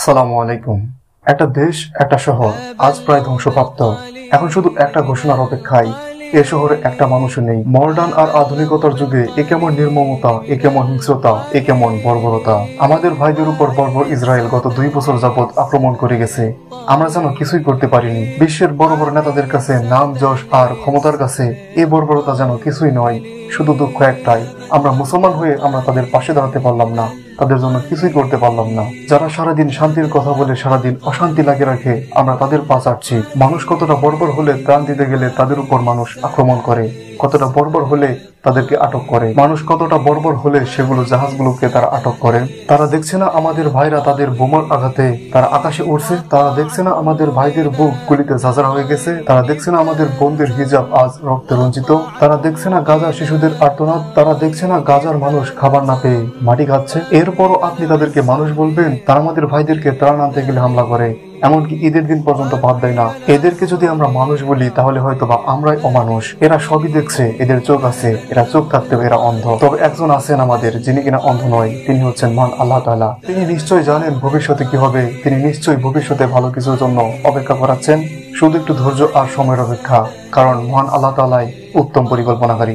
আসসালামু আলাইকুম। একটা দেশ, একটা শহর আজ প্রায় ধ্বংসপ্রাপ্ত। এখন শুধু একটা ঘোষণার অপেক্ষায়। এ শহরে একটা মানুষও নেই। মডার্ন আর আধুনিকতার যুগে এ কেমন নির্মমতা, এ কেমন হিংস্রতা, এ কেমন বর্বরতা। আমাদের ভাইদের উপর বর্বর ইসরায়েল গত 2 বছর যাবৎ আক্রমণ করে গেছে। আমরা যেন কিছুই করতে পারিনি। বিশ্বের বড় বড় নেতাদের কাছে নাম, যশ আর ক্ষমতার কাছে এই বর্বরতা যেন কিছুই নয়। শুধু দুঃখ একটাই, আমরা মুসলমান হয়ে আমরা তাদের পাশে দাঁড়াতে পারলাম না, তাদের জন্য কিছুই করতে পারলাম না। যারা সারাদিন শান্তির কথা বলে সারাদিন অশান্তি লাগিয়ে রাখে, আমরা তাদের পা চাটছি। মানুষ কতটা বর্বর হলে ত্রাণ দিতে গেলে তাদের উপর মানুষ আক্রমণ করে, কতটা বর্বর হলে তাদেরকে আটক করে, মানুষ কতটা বর্বর হলে সেগুলো জাহাজগুলোকে তারা আটক করে। তারা দেখছে না আমাদের ভাইরা তাদের বোমার আঘাতে তারা আকাশে উড়ছে, তারা দেখছে না আমাদের ভাইদের বুক গুলিতে ঝাঁঝরা হয়ে গেছে, তারা দেখছে না আমাদের বোনদের হিজাব আজ রক্তে রঞ্জিত, তারা দেখছে না গাজার শিশুদের আর্তনাদ, তারা দেখছে না গাজার মানুষ খাবার না পেয়ে মাটি খাচ্ছে। এরপরও আপনি তাদেরকে মানুষ বলবেন? তারা আমাদের ভাইদেরকে ত্রাণ আনতে গেলে হামলা করে, এমনকি ঈদের দিন পর্যন্ত বাদ দেয় না। এদেরকে যদি আমরা মানুষ বলি তাহলে হয়তোবা আমরাই অমানুষ। এরা সবই দেখছে, এদের চোখ আছে, এরা চোখ থাকতেও এরা অন্ধ। তবে একজন আছেন আমাদের, যিনি কিনা অন্ধ নয়, তিনি হচ্ছেন মহান আল্লাহ তাআলা। তিনি নিশ্চয় জানেন ভবিষ্যতে কি হবে, তিনি নিশ্চয়ই ভবিষ্যতে ভালো কিছুর জন্য অপেক্ষা করাচ্ছেন। শুধু একটু ধৈর্য আর সময়ের অপেক্ষা, কারণ মহান আল্লাহ তাআলাই উত্তম পরিকল্পনাকারী।